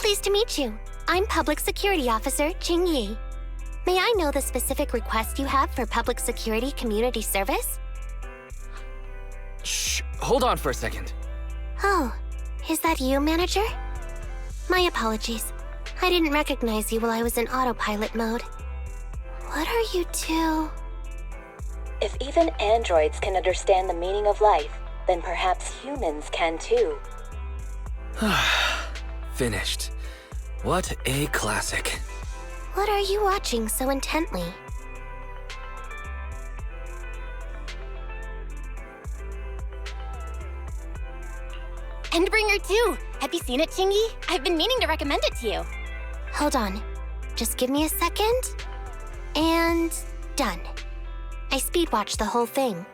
Pleased to meet you. I'm Public Security Officer Qingyi. May I know the specific request you have for public security community service? Shh, hold on for a second. Oh, is that you, Manager? My apologies. I didn't recognize you while I was in autopilot mode. What are you two? If even androids can understand the meaning of life, then perhaps humans can too. Finished. What a classic. What are you watching so intently? Endbringer 2! Have you seen it, Qingyi? I've been meaning to recommend it to you. Hold on. Just give me a second. And done. I speed-watched the whole thing.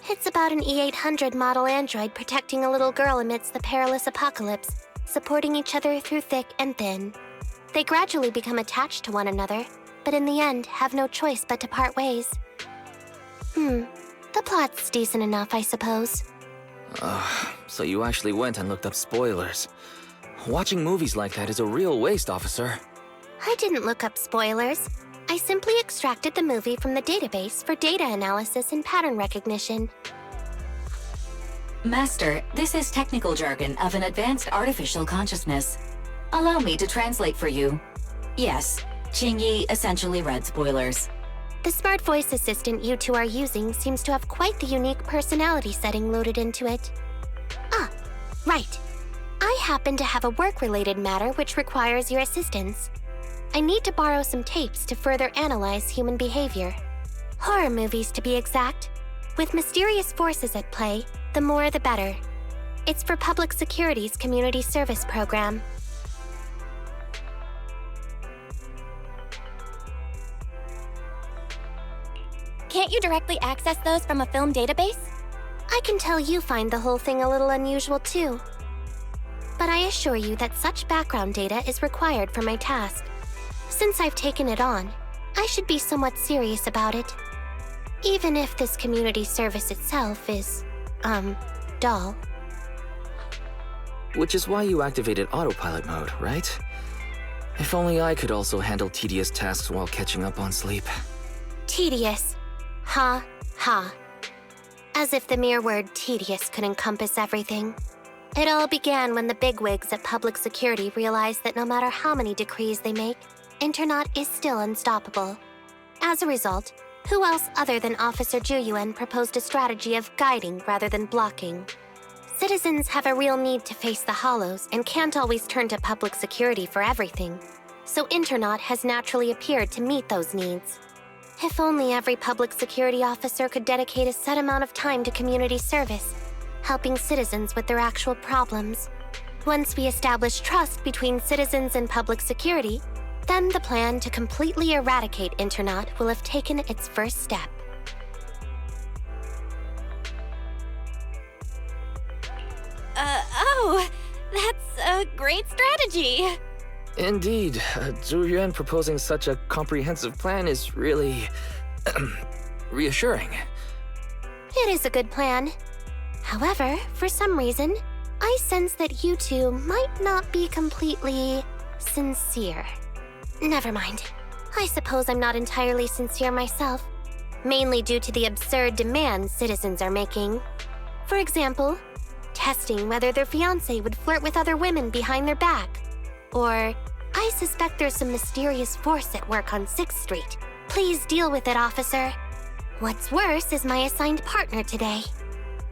It's about an E-800 model android protecting a little girl amidst the perilous apocalypse, supporting each other through thick and thin. They gradually become attached to one another, but in the end have no choice but to part ways. The plot's decent enough, I suppose. So you actually went and looked up spoilers. Watching movies like that is a real waste, officer. I didn't look up spoilers. I simply extracted the movie from the database for data analysis and pattern recognition. Master, this is technical jargon of an advanced artificial consciousness. Allow me to translate for you. Yes, Qingyi essentially read spoilers. The smart voice assistant you two are using seems to have quite the unique personality setting loaded into it. Ah, right. I happen to have a work-related matter which requires your assistance. I need to borrow some tapes to further analyze human behavior. Horror movies, to be exact. With mysterious forces at play, the more the better. It's for Public Security's community service program. Can't you directly access those from a film database? I can tell you find the whole thing a little unusual too. But I assure you that such background data is required for my task. Since I've taken it on, I should be somewhat serious about it. Even if this community service itself is, dull. Which is why you activated autopilot mode, right? If only I could also handle tedious tasks while catching up on sleep. Tedious. Ha, ha. As if the mere word tedious could encompass everything. It all began when the bigwigs at Public Security realized that no matter how many decrees they make, Internaut is still unstoppable. As a result, who else other than Officer Juyuan proposed a strategy of guiding rather than blocking? Citizens have a real need to face the hollows and can't always turn to Public Security for everything. So Internaut has naturally appeared to meet those needs. If only every Public Security officer could dedicate a set amount of time to community service, helping citizens with their actual problems. Once we establish trust between citizens and Public Security, then the plan to completely eradicate Internaut will have taken its first step. That's a great strategy. Indeed, Zhu Yuan proposing such a comprehensive plan is really reassuring. It is a good plan. However, for some reason, I sense that you two might not be completely sincere. Never mind. I suppose I'm not entirely sincere myself, mainly due to the absurd demands citizens are making. For example, testing whether their fiancé would flirt with other women behind their back. Or, I suspect there's some mysterious force at work on 6th Street. Please deal with it, officer. What's worse is my assigned partner today.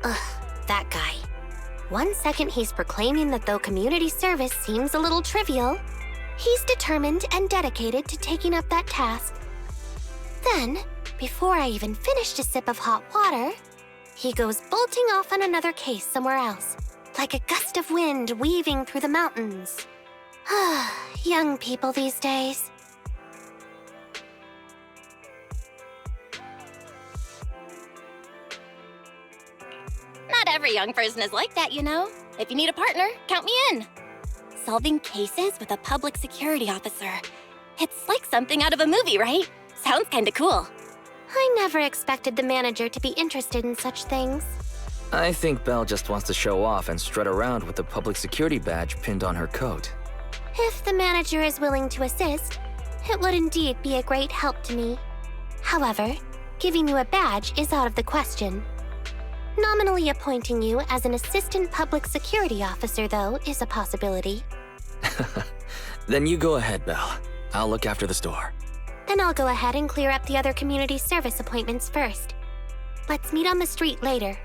Ugh, that guy. One second he's proclaiming that though community service seems a little trivial, he's determined and dedicated to taking up that task. Then, before I even finished a sip of hot water, he goes bolting off on another case somewhere else, like a gust of wind weaving through the mountains. Young people these days. Not every young person is like that, you know. If you need a partner, count me in. Solving cases with a public security officer. It's like something out of a movie, right? Sounds kinda cool. I never expected the manager to be interested in such things. I think Belle just wants to show off and strut around with the public security badge pinned on her coat. If the manager is willing to assist, it would indeed be a great help to me. However, giving you a badge is out of the question. Nominally appointing you as an assistant public security officer, though, is a possibility. Then you go ahead, Belle. I'll look after the store. Then I'll go ahead and clear up the other community service appointments first. Let's meet on the street later.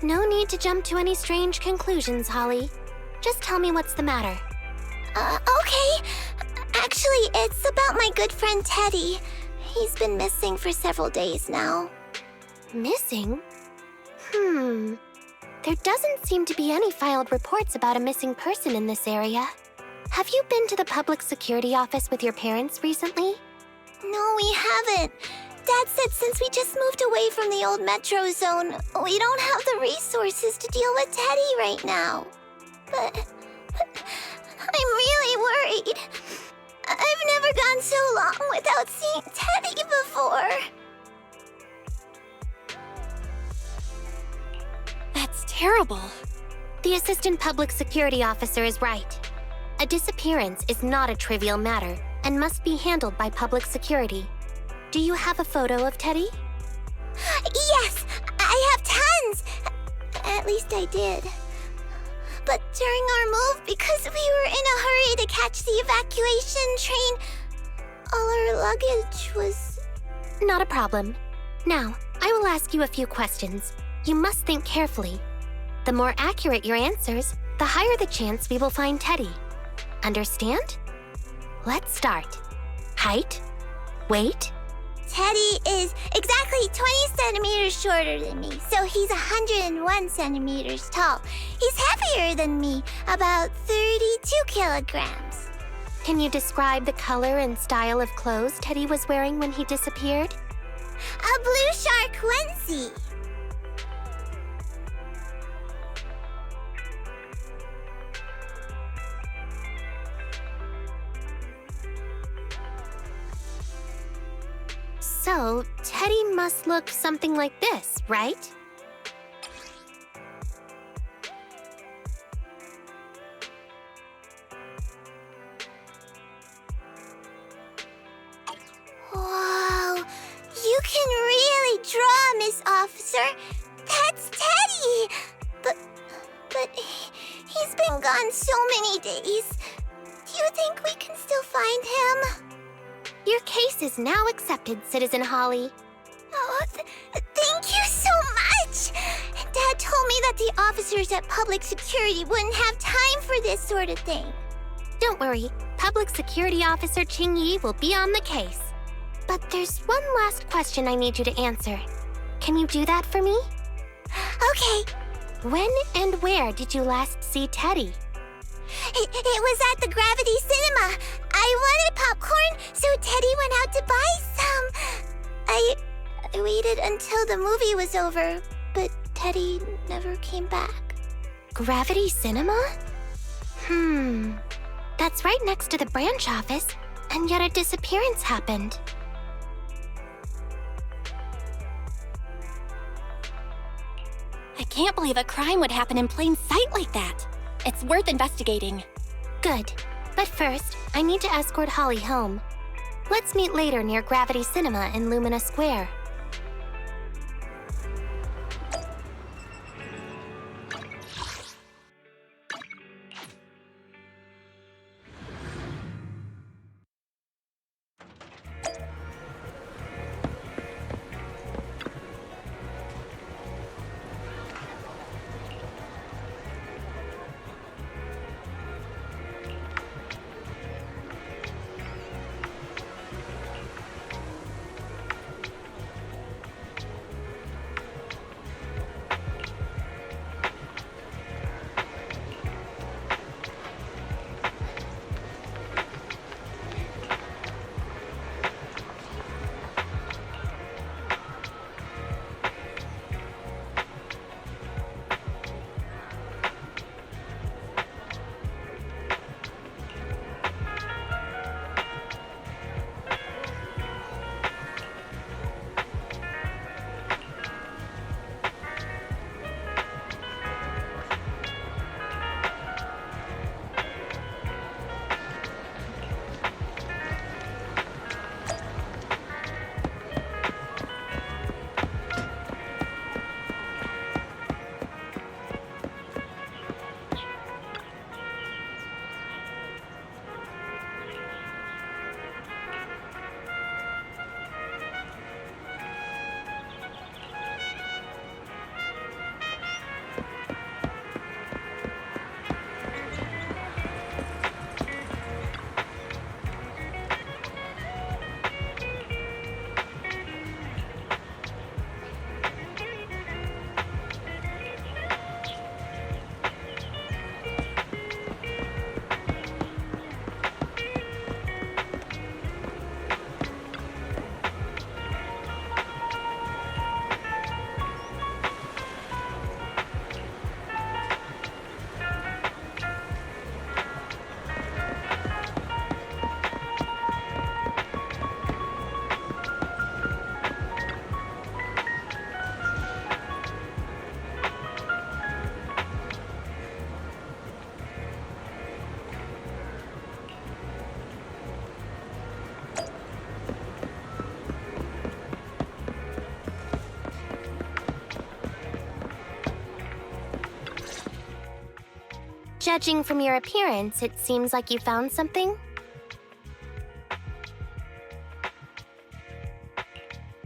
No need to jump to any strange conclusions, Holly. Just tell me what's the matter. Okay. Actually, it's about my good friend Teddy. He's been missing for several days now. Missing? There doesn't seem to be any filed reports about a missing person in this area. Have you been to the public security office with your parents recently? No, we haven't. Dad said since we just moved away from the old metro zone, we don't have the resources to deal with Teddy right now. But I'm really worried. I've never gone so long without seeing Teddy before. That's terrible. The assistant public security officer is right. A disappearance is not a trivial matter and must be handled by public security. Do you have a photo of Teddy? Yes, I have tons. At least I did. But during our move, because we were in a hurry to catch the evacuation train, all our luggage was... Not a problem. Now, I will ask you a few questions. You must think carefully. The more accurate your answers, the higher the chance we will find Teddy. Understand? Let's start. Height? Weight? Teddy is exactly 20 centimeters shorter than me, so he's 101 centimeters tall. He's heavier than me, about 32 kilograms. Can you describe the color and style of clothes Teddy was wearing when he disappeared? A blue shark onesie. So, Teddy must look something like this, right? Wow, you can really draw, Miss Officer. That's Teddy. But he's been gone so many days. Do you think we can still find him? Your case is now accepted, Citizen Holly. Oh, thank you so much! Dad told me that the officers at Public Security wouldn't have time for this sort of thing. Don't worry, Public Security Officer Qingyi will be on the case. But there's one last question I need you to answer. Can you do that for me? Okay. When and where did you last see Teddy? It was at the Gravity Cinema. I wanted popcorn, so Teddy went out to buy some. I waited until the movie was over, but Teddy never came back. Gravity Cinema? That's right next to the branch office, and yet a disappearance happened. I can't believe a crime would happen in plain sight like that. It's worth investigating. Good. But first, I need to escort Holly home. Let's meet later near Gravity Cinema in Lumina Square. Judging from your appearance, it seems like you found something.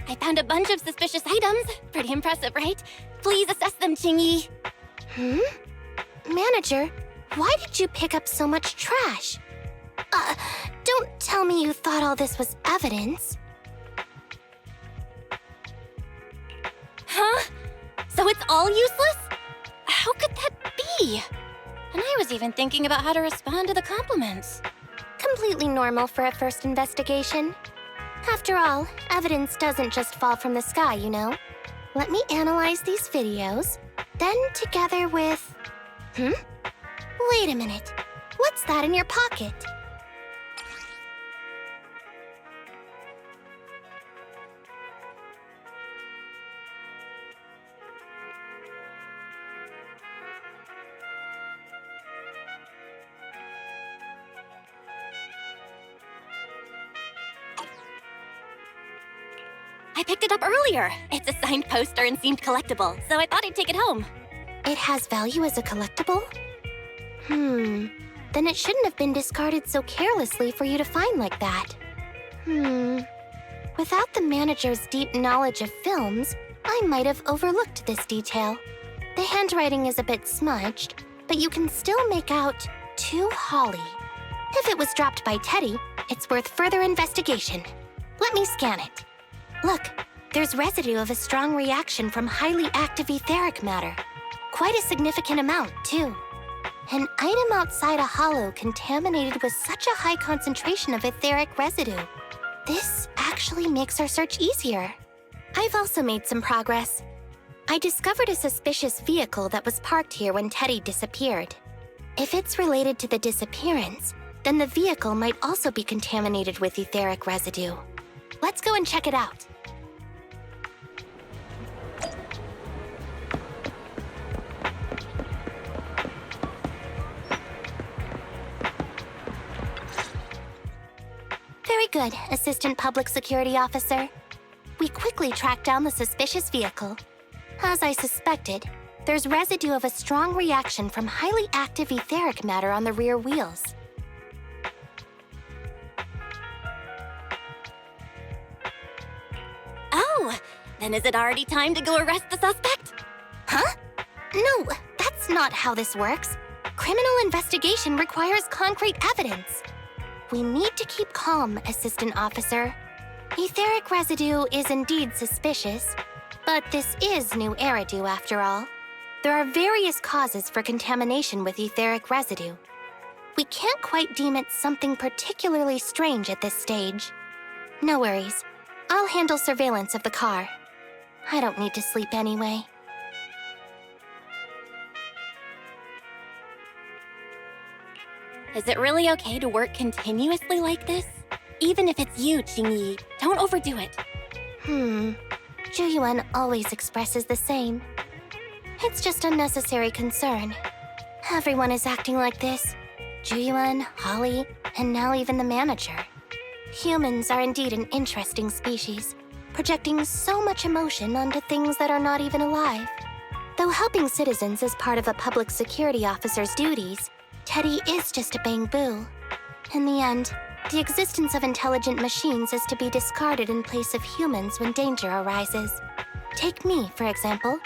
I found a bunch of suspicious items. Pretty impressive, right? Please assess them, Qingyi. Manager, why did you pick up so much trash? Don't tell me you thought all this was evidence. Huh? So it's all useless? How could that be? And I was even thinking about how to respond to the compliments. Completely normal for a first investigation. After all, evidence doesn't just fall from the sky, you know. Let me analyze these videos, then together with... Wait a minute. What's that in your pocket? I picked it up earlier. It's a signed poster and seemed collectible, so I thought I'd take it home. It has value as a collectible? Then it shouldn't have been discarded so carelessly for you to find like that. Without the manager's deep knowledge of films, I might have overlooked this detail. The handwriting is a bit smudged, but you can still make out "To Holly." If it was dropped by Teddy, it's worth further investigation. Let me scan it. Look, there's residue of a strong reaction from highly active etheric matter. Quite a significant amount, too. An item outside a hollow contaminated with such a high concentration of etheric residue. This actually makes our search easier. I've also made some progress. I discovered a suspicious vehicle that was parked here when Teddy disappeared. If it's related to the disappearance, then the vehicle might also be contaminated with etheric residue. Let's go and check it out. Very good, Assistant Public Security Officer. We quickly tracked down the suspicious vehicle. As I suspected, there's residue of a strong reaction from highly active etheric matter on the rear wheels. Oh, then is it already time to go arrest the suspect? Huh? No, that's not how this works. Criminal investigation requires concrete evidence. We need to keep calm, Assistant Officer. Etheric residue is indeed suspicious, but this is new Eridu after all. There are various causes for contamination with etheric residue. We can't quite deem it something particularly strange at this stage. No worries. I'll handle surveillance of the car. I don't need to sleep anyway. Is it really okay to work continuously like this? Even if it's you, Qingyi, don't overdo it. Zhuyuan always expresses the same. It's just unnecessary concern. Everyone is acting like this. Zhuyuan, Holly, and now even the manager. Humans are indeed an interesting species, projecting so much emotion onto things that are not even alive. Though helping citizens is part of a public security officer's duties, Teddy is just a Bangboo. In the end, the existence of intelligent machines is to be discarded in place of humans when danger arises. Take me, for example.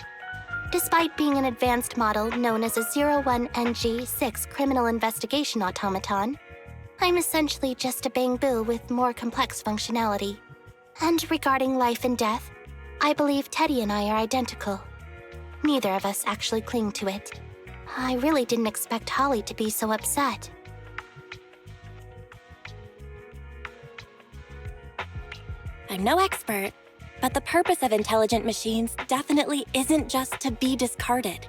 Despite being an advanced model known as a 01NG6 criminal investigation automaton, I'm essentially just a Bangboo with more complex functionality. And regarding life and death, I believe Teddy and I are identical. Neither of us actually cling to it. I really didn't expect Holly to be so upset. I'm no expert, but the purpose of intelligent machines definitely isn't just to be discarded.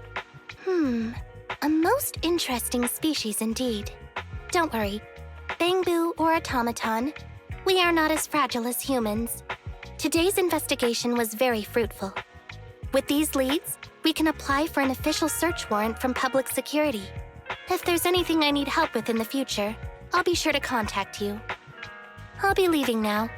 A most interesting species indeed. Don't worry. Bangboo or automaton, we are not as fragile as humans. Today's investigation was very fruitful. With these leads, we can apply for an official search warrant from public security. If there's anything I need help with in the future, I'll be sure to contact you. I'll be leaving now.